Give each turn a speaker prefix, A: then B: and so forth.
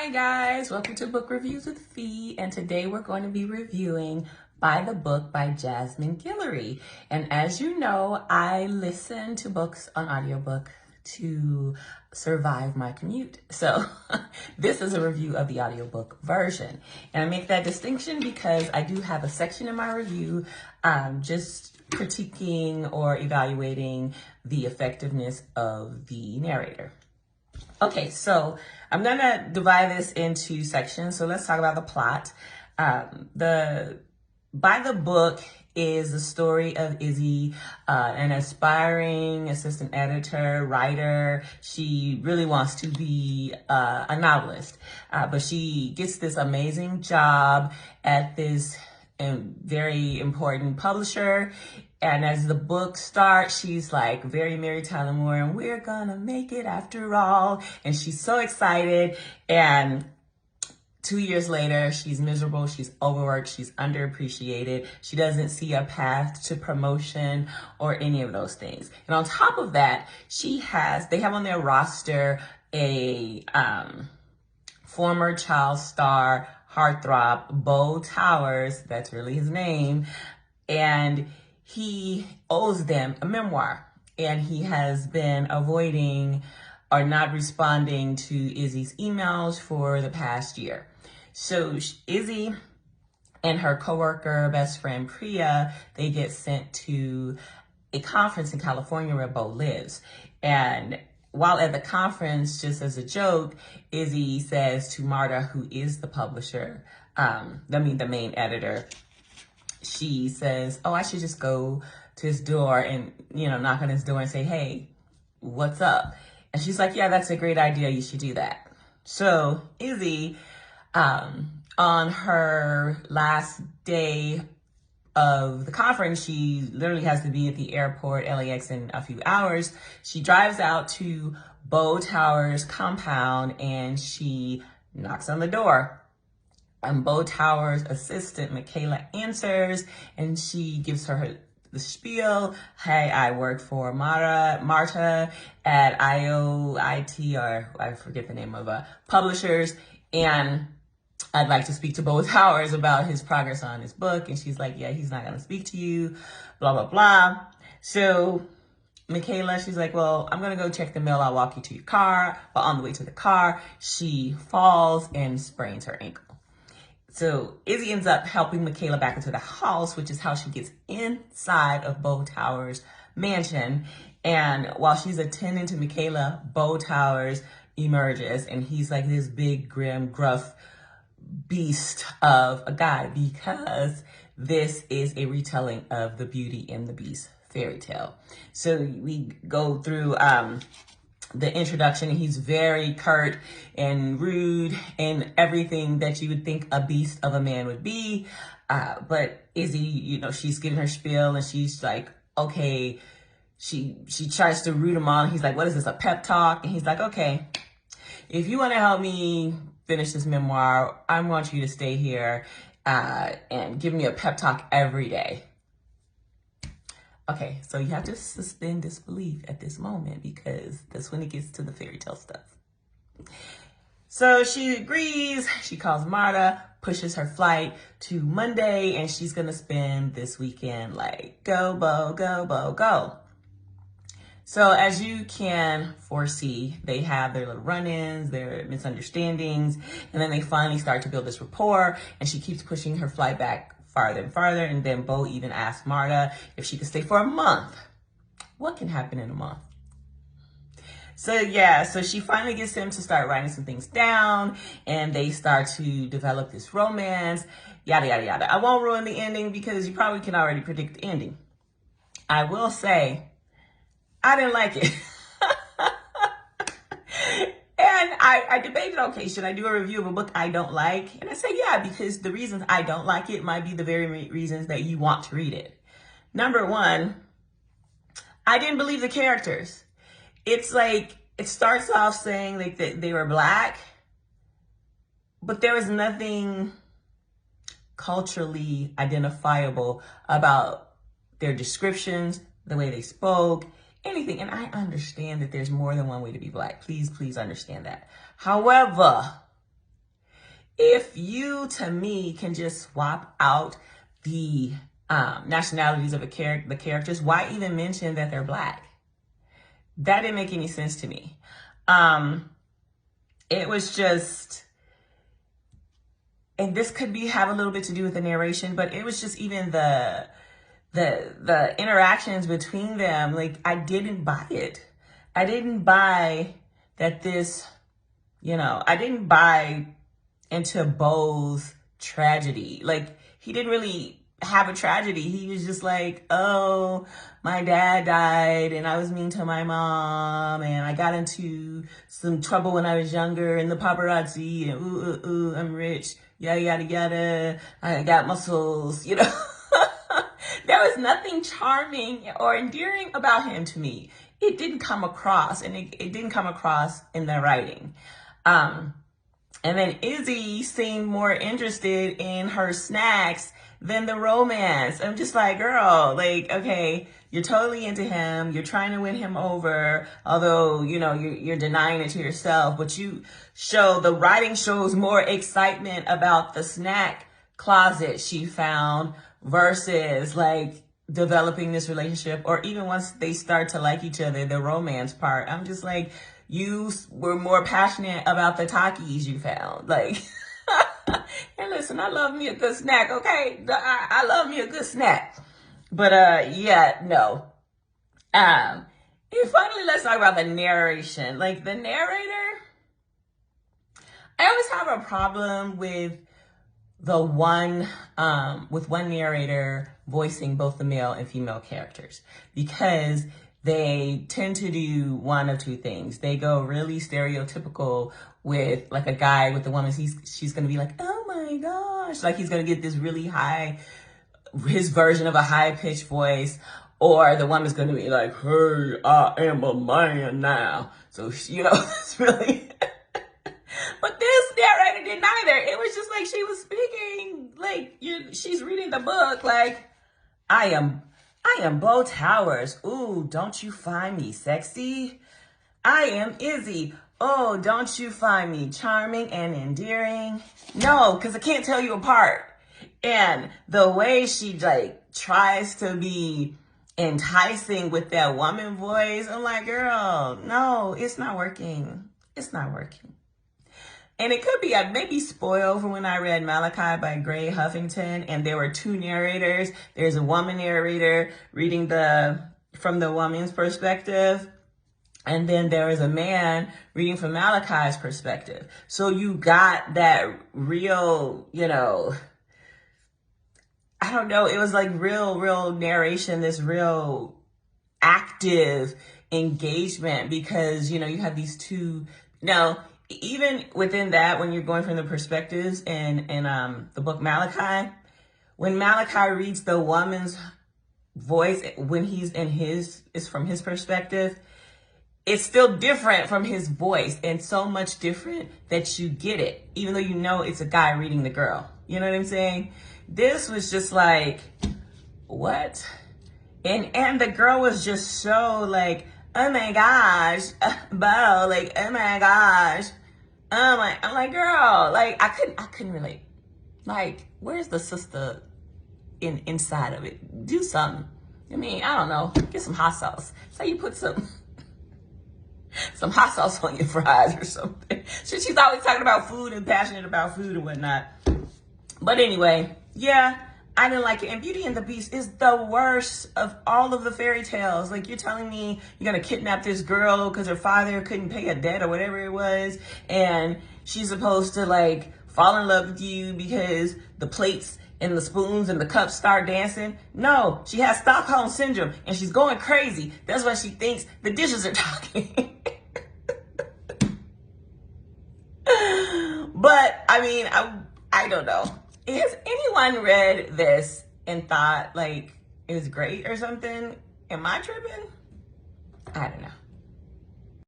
A: Hi guys, welcome to Book Reviews with Fee, and today we're going to be reviewing By the Book by Jasmine Guillory. And as you know, I listen to books on audiobook to survive my commute. So this is a review of the audiobook version. And I make that distinction because I do have a section in my review just critiquing or evaluating the effectiveness of the narrator. Okay, so I'm gonna divide this into sections. So let's talk about the plot. By the book is the story of Izzy, an aspiring assistant editor, writer. She really wants to be a novelist, but she gets this amazing job at this very important publisher. And as the book starts, she's like very Mary Tyler Moore, and we're gonna make it after all. And she's so excited. And 2 years later, she's miserable, she's overworked, she's underappreciated. She doesn't see a path to promotion or any of those things. And on top of that, they have on their roster a former child star, heartthrob, Bo Towers, that's really his name, and he owes them a memoir, and he has been avoiding or not responding to Izzy's emails for the past year. So Izzy and her coworker, best friend Priya, they get sent to a conference in California where Bo lives. And while at the conference, just as a joke, Izzy says to Marta, who is the publisher, the main editor, she says, oh, I should just go to his door and, knock on his door and say, hey, what's up? And she's like, yeah, that's a great idea. You should do that. So Izzy, on her last day of the conference, she literally has to be at the airport, LAX, in a few hours. She drives out to Bo Towers' compound and she knocks on the door. And Bo Towers' assistant, Michaela, answers, and she gives her the spiel. Hey, I work for Marta at IOIT, or I forget the name of publishers, and I'd like to speak to Bo Towers about his progress on his book. And she's like, yeah, he's not going to speak to you, blah, blah, blah. So Michaela, she's like, well, I'm going to go check the mail. I'll walk you to your car. But on the way to the car, she falls and sprains her ankle. So Izzy ends up helping Michaela back into the house, which is how she gets inside of Bo Towers' mansion. And while she's attending to Michaela, Bo Towers emerges, and he's like this big, grim, gruff beast of a guy, because this is a retelling of the Beauty and the Beast fairy tale. So we go through the introduction, and he's very curt and rude and everything that you would think a beast of a man would be. But Izzy, she's giving her spiel, and she's like, okay, she tries to root him on. He's like, what is this, a pep talk? And he's like, okay, if you want to help me finish this memoir, I want you to stay here and give me a pep talk every day. Okay, so you have to suspend disbelief at this moment, because that's when it gets to the fairy tale stuff. So she agrees. She calls Marta, pushes her flight to Monday, and she's going to spend this weekend like, go, Bo, go, Bo, go. So as you can foresee, they have their little run-ins, their misunderstandings, and then they finally start to build this rapport, and she keeps pushing her flight back farther and farther. And then Bo even asked Marta if she could stay for a month. What can happen in a month? So she finally gets him to start writing some things down, and they start to develop this romance, yada, yada, yada. I won't ruin the ending because you probably can already predict the ending. I will say, I didn't like it. And I debated, okay, should I do a review of a book I don't like? And I said, yeah, because the reasons I don't like it might be the very reasons that you want to read it. Number one, I didn't believe the characters. It's like, it starts off saying like that they were Black, but there was nothing culturally identifiable about their descriptions, the way they spoke, anything. And I understand that there's more than one way to be Black. Please understand that. However, if you, to me, can just swap out the nationalities of the characters, why even mention that they're Black? That didn't make any sense to me. It was just, and this could have a little bit to do with the narration, but it was just even the interactions between them. Like, I didn't buy it. I didn't buy that this, I didn't buy into Beau's tragedy. Like, he didn't really have a tragedy. He was just like, oh, my dad died and I was mean to my mom and I got into some trouble when I was younger and the paparazzi and I'm rich, yada, yada, yada. I got muscles, There was nothing charming or endearing about him to me. It didn't come across, and it didn't come across in the writing. And then Izzy seemed more interested in her snacks than the romance. I'm just like, girl, like, okay, you're totally into him. You're trying to win him over, although, you're denying it to yourself. But the writing shows more excitement about the snack closet she found versus like developing this relationship, or even once they start to like each other, the romance part. I'm just like, you were more passionate about the Takis you found. Like, and listen, I love me a good snack, okay? I love me a good snack. But yeah, no. And finally, let's talk about the narration. Like, the narrator, I always have a problem with one narrator voicing both the male and female characters, because they tend to do one of two things. They go really stereotypical with like a guy with the woman. She's going to be like, oh my gosh. Like, he's going to get this really his version of a high pitched voice. Or the woman's going to be like, hey, I am a man now. So, it's really, but this narrator did neither. It was just like she was speaking, like, she's reading the book like, I am Beau Towers. Ooh, don't you find me sexy? I am Izzy. Oh, don't you find me charming and endearing? No, because I can't tell you apart. And the way she like tries to be enticing with that woman voice, I'm like, girl, no, it's not working. It's not working. And it could be, I maybe spoiled for when I read Malachi by Gray Huffington, and there were two narrators. There's a woman narrator reading from the woman's perspective, and then there was a man reading from Malachi's perspective. So you got that real, I don't know, it was like real narration, this real active engagement, because, you have these two. Now, even within that, when you're going from the perspectives in the book Malachi, when Malachi reads the woman's voice, when it's from his perspective, it's still different from his voice, and so much different that you get it, even though it's a guy reading the girl. You know what I'm saying? This was just like, what? And the girl was just so like, oh my gosh, Beau, like, oh my gosh. I'm like, girl, like, I couldn't relate. Like, where's the sister inside of it? Do something. I mean, I don't know. Get some hot sauce. Say you put some hot sauce on your fries or something. She's always talking about food and passionate about food and whatnot. But anyway, yeah, I didn't like it. And Beauty and the Beast is the worst of all of the fairy tales. Like, you're telling me you're going to kidnap this girl because her father couldn't pay a debt or whatever it was, and she's supposed to, like, fall in love with you because the plates and the spoons and the cups start dancing? No, she has Stockholm Syndrome, and she's going crazy. That's why she thinks the dishes are talking. But, I mean, I don't know. Has anyone read this and thought, like, it was great or something? Am I tripping? I don't know.